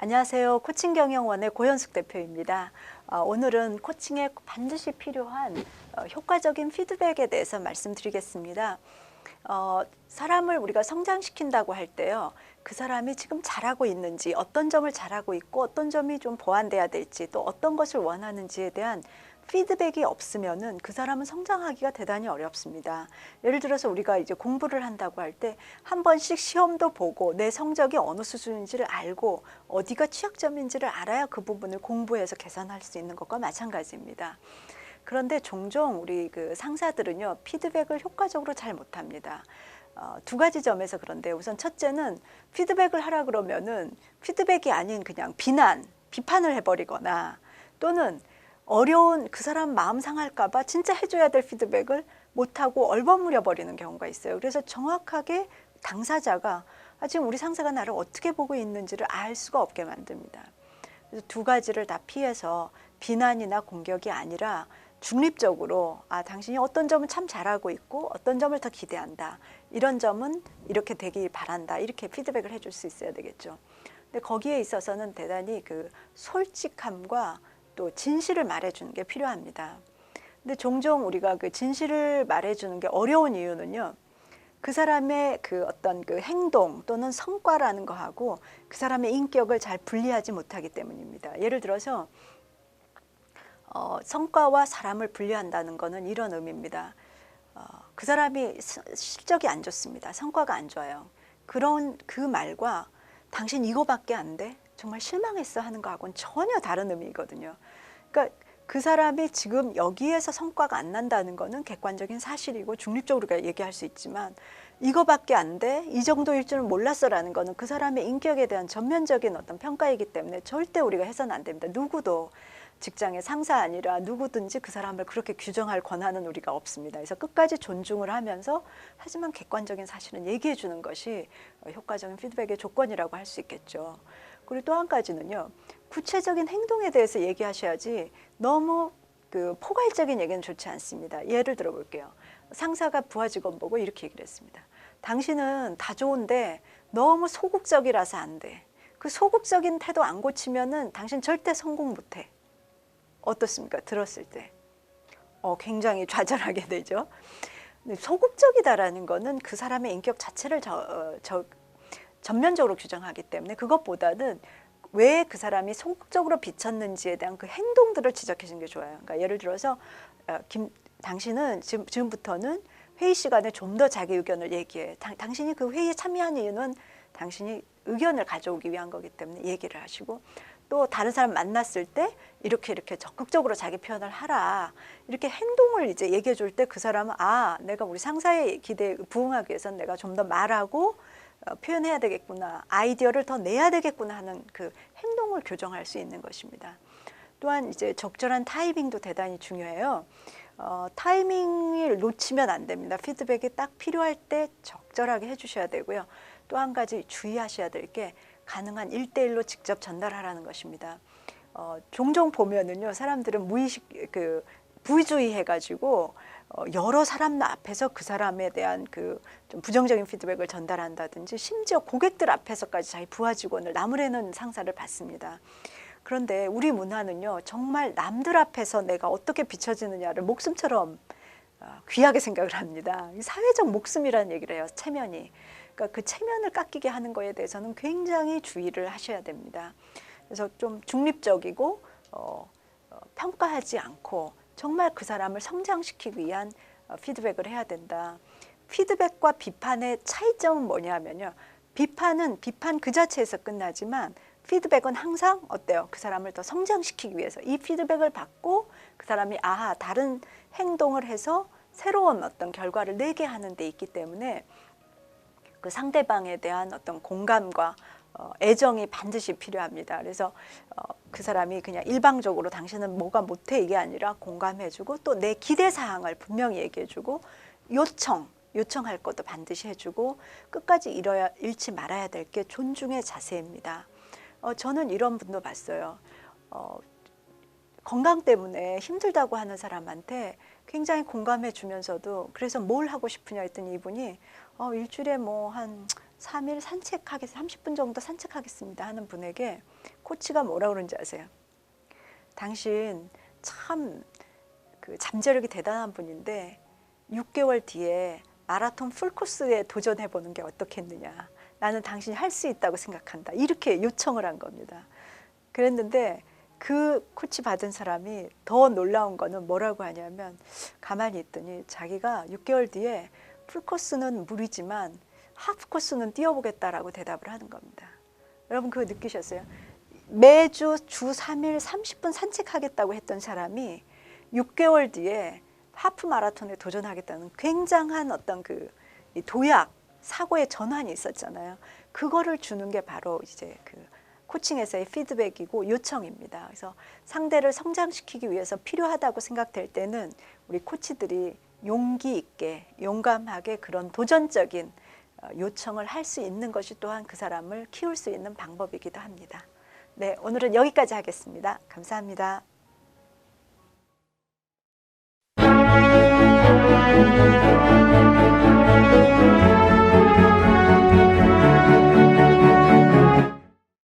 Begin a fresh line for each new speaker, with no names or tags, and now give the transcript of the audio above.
안녕하세요. 코칭경영원의 고현숙 대표입니다. 오늘은 코칭에 반드시 필요한 효과적인 피드백에 대해서 말씀드리겠습니다. 사람을 우리가 성장시킨다고 할 때요, 그 사람이 지금 잘하고 있는지, 어떤 점을 잘하고 있고 어떤 점이 좀 보완돼야 될지, 또 어떤 것을 원하는지에 대한 피드백이 없으면은 그 사람은 성장하기가 대단히 어렵습니다. 예를 들어서 우리가 이제 공부를 한다고 할 때 한 번씩 시험도 보고 내 성적이 어느 수준인지를 알고 어디가 취약점인지를 알아야 그 부분을 공부해서 개선할 수 있는 것과 마찬가지입니다. 그런데 종종 우리 그 상사들은요, 피드백을 효과적으로 잘 못합니다. 두 가지 점에서 그런데, 우선 첫째는 피드백을 하라 그러면은 피드백이 아닌 그냥 비판을 해버리거나, 또는 어려운 그 사람 마음 상할까 봐 진짜 해줘야 될 피드백을 못하고 얼버무려 버리는 경우가 있어요. 그래서 정확하게 당사자가 지금 우리 상사가 나를 어떻게 보고 있는지를 알 수가 없게 만듭니다. 그래서 두 가지를 다 피해서 비난이나 공격이 아니라 중립적으로 당신이 어떤 점은 참 잘하고 있고 어떤 점을 더 기대한다, 이런 점은 이렇게 되길 바란다, 이렇게 피드백을 해줄 수 있어야 되겠죠. 근데 거기에 있어서는 대단히 그 솔직함과 또 진실을 말해주는 게 필요합니다. 근데 종종 우리가 그 진실을 말해주는 게 어려운 이유는요, 그 사람의 그 어떤 그 행동 또는 성과라는 거하고 그 사람의 인격을 잘 분리하지 못하기 때문입니다. 예를 들어서 성과와 사람을 분리한다는 거는 이런 의미입니다. 그 사람이 실적이 안 좋습니다. 성과가 안 좋아요. 그런 그 말과 당신 이거밖에 안 돼? 정말 실망했어 하는 거하고는 전혀 다른 의미거든요. 그러니까 그 사람이 지금 여기에서 성과가 안 난다는 거는 객관적인 사실이고 중립적으로 얘기할 수 있지만, 이거밖에 안 돼? 이 정도일 줄은 몰랐어라는 거는 그 사람의 인격에 대한 전면적인 어떤 평가이기 때문에 절대 우리가 해서는 안 됩니다. 누구도 직장의 상사 아니라 누구든지 그 사람을 그렇게 규정할 권한은 우리가 없습니다. 그래서 끝까지 존중을 하면서, 하지만 객관적인 사실은 얘기해 주는 것이 효과적인 피드백의 조건이라고 할 수 있겠죠. 그리고 또 한 가지는요, 구체적인 행동에 대해서 얘기하셔야지 너무 그 포괄적인 얘기는 좋지 않습니다. 예를 들어 볼게요. 상사가 부하 직원 보고 이렇게 얘기를 했습니다. 당신은 다 좋은데 너무 소극적이라서 안 돼. 그 소극적인 태도 안 고치면은 당신 절대 성공 못 해. 어떻습니까? 들었을 때 굉장히 좌절하게 되죠. 소극적이다라는 거는 그 사람의 인격 자체를 전면적으로 규정하기 때문에, 그것보다는 왜 그 사람이 소극적으로 비쳤는지에 대한 그 행동들을 지적해 주는 게 좋아요. 그러니까 예를 들어서 당신은 지금부터는 회의 시간에 좀 더 자기 의견을 얘기해. 당신이 그 회의에 참여한 이유는 당신이 의견을 가져오기 위한 거기 때문에 얘기를 하시고, 또 다른 사람 만났을 때 이렇게 적극적으로 자기 표현을 하라, 이렇게 행동을 이제 얘기해 줄 때 그 사람은 내가 우리 상사의 기대에 부응하기 위해서는 내가 좀 더 말하고 표현해야 되겠구나, 아이디어를 더 내야 되겠구나 하는 그 행동을 교정할 수 있는 것입니다. 또한 이제 적절한 타이밍도 대단히 중요해요. 타이밍을 놓치면 안 됩니다. 피드백이 딱 필요할 때 적절하게 해주셔야 되고요. 또 한 가지 주의하셔야 될 게, 가능한 1대1로 직접 전달하라는 것입니다. 종종 보면은요, 사람들은 부의주의 해가지고 여러 사람 앞에서 그 사람에 대한 그 좀 부정적인 피드백을 전달한다든지, 심지어 고객들 앞에서까지 자기 부하 직원을 나무래는 상사를 받습니다. 그런데 우리 문화는요, 정말 남들 앞에서 내가 어떻게 비춰지느냐를 목숨처럼 귀하게 생각을 합니다. 사회적 목숨이라는 얘기를 해요, 체면이. 그러니까 그 체면을 깎이게 하는 거에 대해서는 굉장히 주의를 하셔야 됩니다. 그래서 좀 중립적이고 평가하지 않고 정말 그 사람을 성장시키기 위한 피드백을 해야 된다. 피드백과 비판의 차이점은 뭐냐면요, 비판은 비판 그 자체에서 끝나지만 피드백은 항상 어때요? 그 사람을 더 성장시키기 위해서 이 피드백을 받고 그 사람이 다른 행동을 해서 새로운 어떤 결과를 내게 하는 데 있기 때문에, 그 상대방에 대한 어떤 공감과 애정이 반드시 필요합니다. 그래서 그 사람이 그냥 일방적으로 당신은 뭐가 못해 이게 아니라 공감해주고, 또 내 기대사항을 분명히 얘기해주고, 요청할 것도 반드시 해주고, 끝까지 잃지 말아야 될 게 존중의 자세입니다. 저는 이런 분도 봤어요. 건강 때문에 힘들다고 하는 사람한테 굉장히 공감해 주면서도, 그래서 뭘 하고 싶으냐 했더니 이분이 일주일에 뭐 한 3일 30분 정도 산책하겠습니다 하는 분에게 코치가 뭐라 그러는지 아세요? 당신 참 그 잠재력이 대단한 분인데 6개월 뒤에 마라톤 풀코스에 도전해 보는 게 어떻겠느냐. 나는 당신이 할 수 있다고 생각한다. 이렇게 요청을 한 겁니다. 그랬는데 그 코치 받은 사람이 더 놀라운 거는 뭐라고 하냐면 가만히 있더니 자기가 6개월 뒤에 풀코스는 무리지만 하프코스는 뛰어보겠다라고 대답을 하는 겁니다. 여러분 그거 느끼셨어요? 매주 주 3일 30분 산책하겠다고 했던 사람이 6개월 뒤에 하프 마라톤에 도전하겠다는 굉장한 어떤 그 도약, 사고의 전환이 있었잖아요. 그거를 주는 게 바로 이제 그 코칭에서의 피드백이고 요청입니다. 그래서 상대를 성장시키기 위해서 필요하다고 생각될 때는 우리 코치들이 용기 있게 용감하게 그런 도전적인 요청을 할 수 있는 것이 또한 그 사람을 키울 수 있는 방법이기도 합니다. 네, 오늘은 여기까지 하겠습니다. 감사합니다.